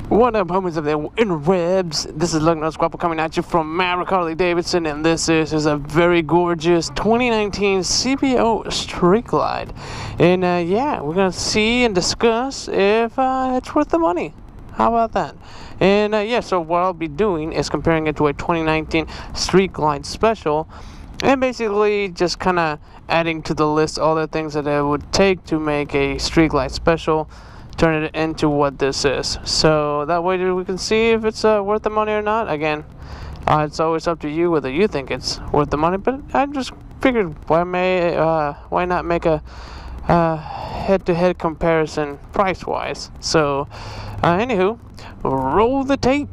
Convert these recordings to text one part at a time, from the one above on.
What up, homies of the interwebs? This is lugnuts.guapo coming at you from Maverick, Harley-Davidson, and this is a very gorgeous 2019 CVO Street Glide. And yeah, we're gonna see and discuss if it's worth the money. How about that? And yeah, so what I'll be doing is comparing it to a 2019 Street Glide Special, and basically just kind of adding to the list all the things that it would take to make a Street Glide Special, turn it into what this is. So that way we can see if it's worth the money or not. Again, it's always up to you whether you think it's worth the money, but I just figured why not make a head-to-head comparison price-wise. So anywho, roll the tape.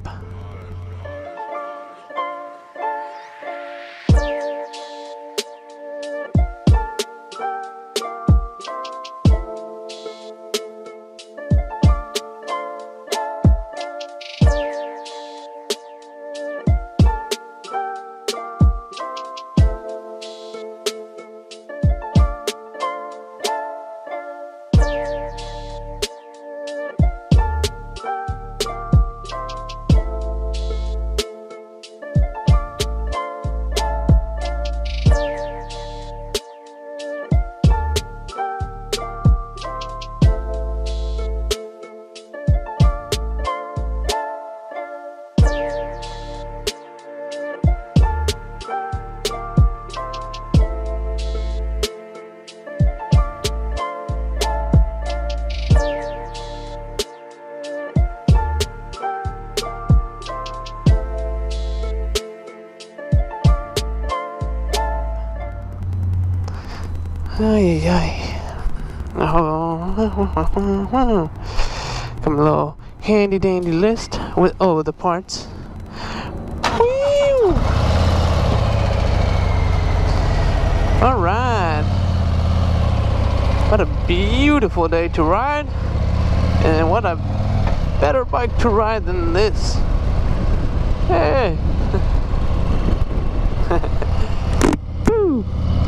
Ay, ay. Oh, come a little handy dandy list with all the parts. Whew. All right. What a beautiful day to ride, and what a better bike to ride than this. Hey.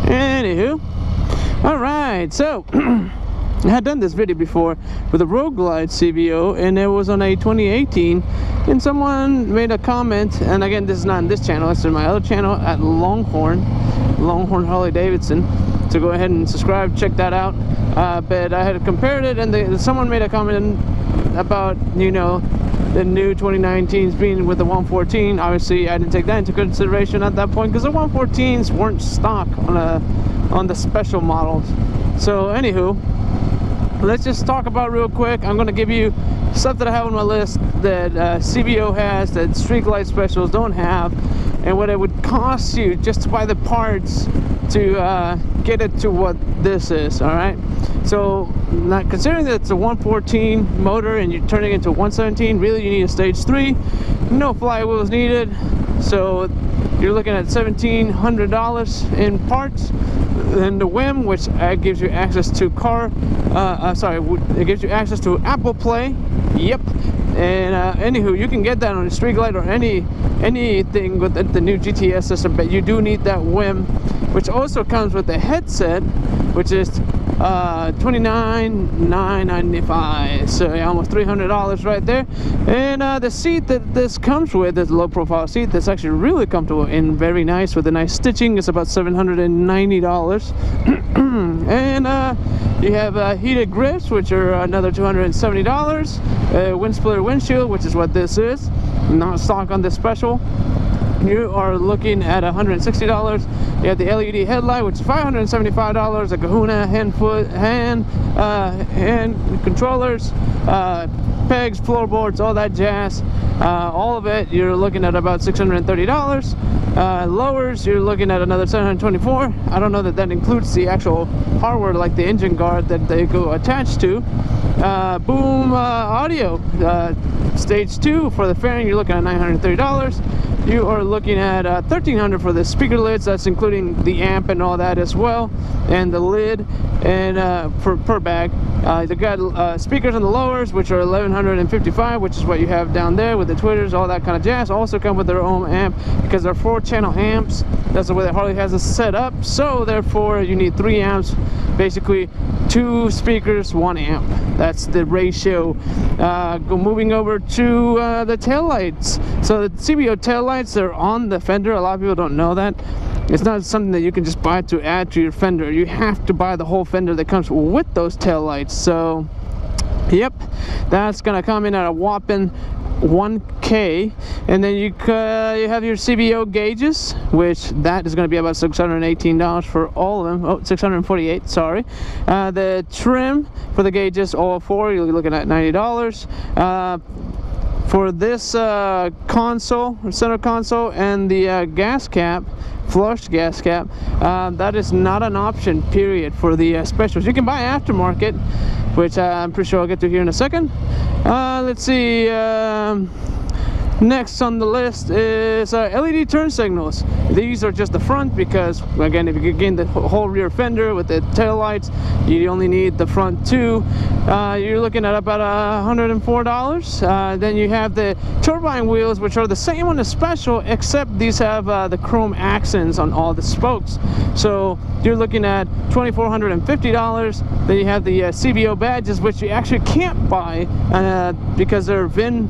Anywho. Alright, so I had done this video before with a Road Glide CVO, and it was on a 2018, and someone made a comment, and again, this is not in this channel, it's in my other channel at Longhorn Harley-Davidson, so go ahead and subscribe, check that out. But I had compared it, and someone made a comment about, you know, the new 2019s being with the 114. Obviously, I didn't take that into consideration at that point because the 114s weren't stock on the special models. So anywho, let's just talk about real quick. I'm going to give you stuff that I have on my list that CVO has that Street Glide Specials don't have, and what it would cost you just to buy the parts to get it to what this is. All right, so not considering that it's a 114 motor and you're turning it into a 117, really you need a stage 3, no flywheels needed, so you're looking at $1,700 in parts. And the whim, which gives you access to it gives you access to Apple Play. Yep. And anywho, you can get that on a Street Glide or anything with the new GTS system, but you do need that whim, which also comes with the headset, which is $29,995, so yeah, almost $300 right there. And the seat that this comes with is a low profile seat that's actually really comfortable and very nice with a nice stitching. It's about $790. And you have heated grips, which are another $270. Wind splitter windshield, which is what this is, not stock on this special. You are looking at $160. You have the LED headlight, which is $575. A Kahuna hand controllers, pegs, floorboards, all that jazz. All of it, you're looking at about $630. Lowers, you're looking at another $724. I don't know that that includes the actual hardware like the engine guard that they go attached to. Boom audio, stage 2 for the fairing, you're looking at $930. You are looking at $1,300 for the speaker lids. That's including the amp and all that as well, and the lid, and per bag. They've got speakers on the lowers, which are $1,155, which is what you have down there with the tweeters, all that kind of jazz. Also come with their own amp because they're 4-channel amps. That's the way that Harley has it set up. So therefore, you need 3 amps basically 2 speakers, 1 amp. That's the ratio. Moving over to the taillights. So the CVO taillights are on the fender. A lot of people don't know that. It's not something that you can just buy to add to your fender. You have to buy the whole fender that comes with those taillights. So yep, that's gonna come in at a whopping $1K. And then you have your CVO gauges, which that is going to be about $618 for all of them. Oh, $648, sorry. The trim for the gauges, all 4, you're looking at $90. For this console, center console, and the gas cap, flush gas cap, that is not an option, period, for the specials. You can buy aftermarket, which I'm pretty sure I'll get to here in a second. Let's see, next on the list is LED turn signals. These are just the front because, again, if you gain the whole rear fender with the tail lights, you only need the front 2. You're looking at about $104. Then you have the turbine wheels, which are the same on the special, except these have the chrome accents on all the spokes. So you're looking at $2,450. Then you have the CVO badges, which you actually can't buy because they're VIN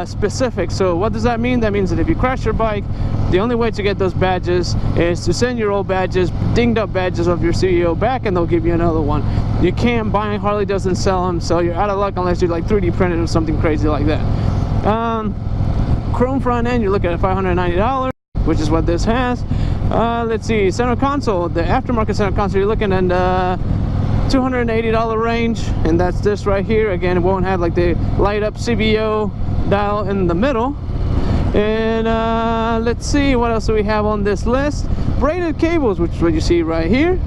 specific. So what does that mean? That means that if you crash your bike, the only way to get those badges is to send your old badges, dinged up badges of your CVO back, and they'll give you another one. You can't buy. Harley doesn't sell them, so you're out of luck unless you're like 3D printed or something crazy like that. Chrome front end, you're looking at $590, which is what this has. Let's see, center console, the aftermarket center console, you're looking at $280 range, and that's this right here. Again, it won't have like the light up CVO dial in the middle. And let's see, what else do we have on this list? Braided cables, which is what you see right here.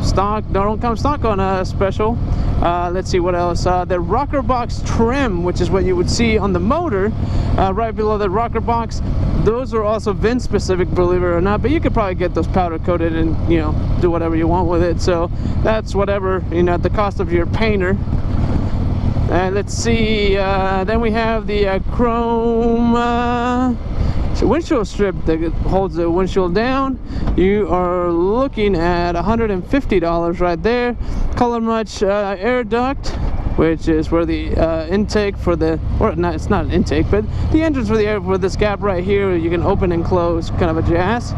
Stock, don't come stock on a special. Let's see what else. The rocker box trim, which is what you would see on the motor, right below the rocker box. Those are also VIN specific, believe it or not, but you could probably get those powder coated and, you know, do whatever you want with it. So that's whatever, you know, at the cost of your painter. And let's see, then we have the chrome windshield strip that holds the windshield down. You are looking at $150 right there. Color Much air duct, which is where the intake for the, or not, it's not an intake, but the entrance for the air for this gap right here, you can open and close, kind of a jazz.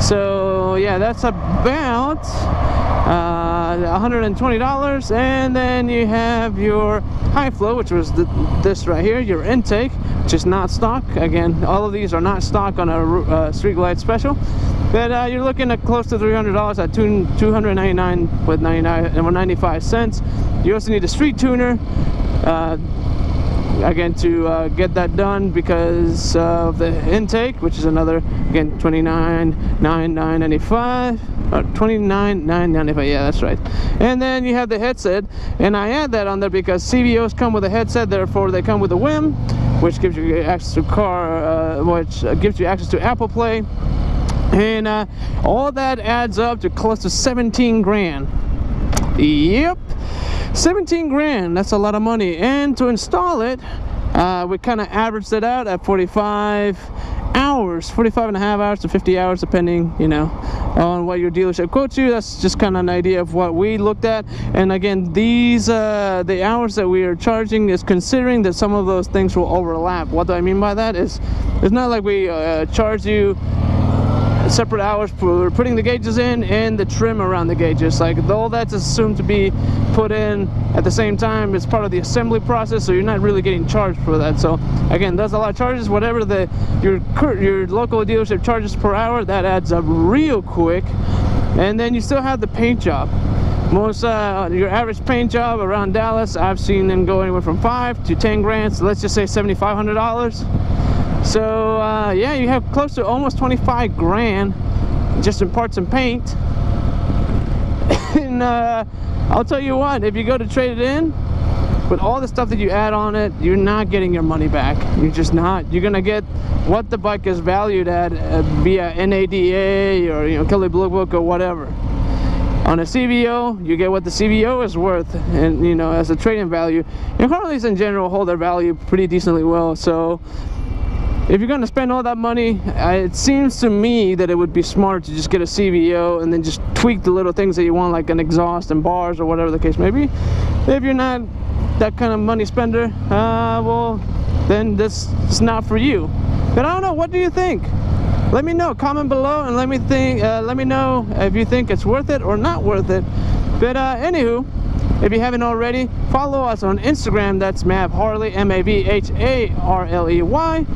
So yeah, that's about $120. And then you have your high flow, which was this right here, your intake, which is not stock. Again, all of these are not stock on a Street Glide special, but you're looking at close to $300 at $299 with 95 cents. You also need a street tuner, again, to get that done because of the intake, which is another, again, $29,995. $29,995, yeah, that's right. And then you have the headset, and I add that on there because CVOs come with a headset, therefore they come with a WIM, which gives you access to which gives you access to Apple Play, and all that adds up to close to 17 grand. Yep, 17 grand. That's a lot of money. And to install it, we kind of averaged it out at 45 hours, 45 and a half hours to 50 hours, depending, you know, on what your dealership quotes you. That's just kind of an idea of what we looked at. And again, these the hours that we are charging is considering that some of those things will overlap. What do I mean by that is, it's not like we charge you separate hours for putting the gauges in and the trim around the gauges. Like, all that's assumed to be put in at the same time. It's part of the assembly process, so you're not really getting charged for that. So again, that's a lot of charges. Whatever your local dealership charges per hour, that adds up real quick. And then you still have the paint job. Most your average paint job around Dallas, I've seen them go anywhere from 5 to 10 grand. So let's just say $7,500. So yeah, you have close to almost 25 grand just in parts and paint. And I'll tell you what, if you go to trade it in, with all the stuff that you add on it, you're not getting your money back. You're just not. You're gonna get what the bike is valued at via NADA or, you know, Kelley Blue Book or whatever. On a CVO, you get what the CVO is worth, and, you know, as a trade-in value. And Harleys in general hold their value pretty decently well. So if you're gonna spend all that money, it seems to me that it would be smart to just get a CVO and then just tweak the little things that you want, like an exhaust and bars or whatever the case may be. If you're not that kind of money spender, well, then this is not for you. But I don't know, what do you think? Let me know, comment below, and let me know if you think it's worth it or not worth it. But anywho, if you haven't already, follow us on Instagram. That's Mav Harley, MAVHARLEY.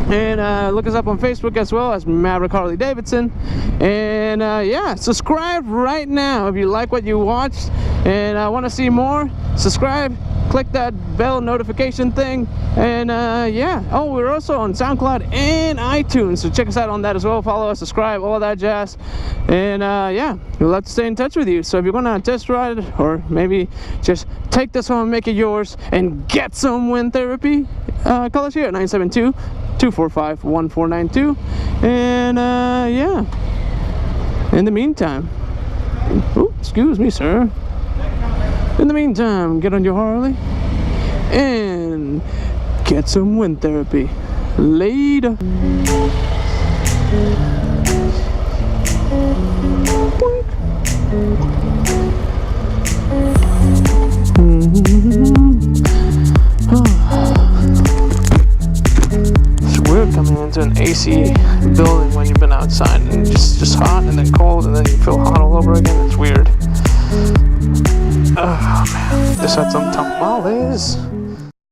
And look us up on Facebook as well as Maverick Harley-Davidson. And yeah, subscribe right now if you like what you watched and want to see more. Subscribe, click that bell notification thing, and yeah. Oh, we're also on SoundCloud and iTunes, so check us out on that as well. Follow us, subscribe, all that jazz. And yeah, we'd love to stay in touch with you. So if you're gonna test ride or maybe just take this home and make it yours and get some wind therapy, call us here at 972-245-1492. And yeah, in the meantime, oh, excuse me, sir. In the meantime, get on your Harley and get some wind therapy. Later. It's weird coming into an AC building when you've been outside and just hot and then cold and then you feel hot all over again. It's weird. Oh man, just had some tamales.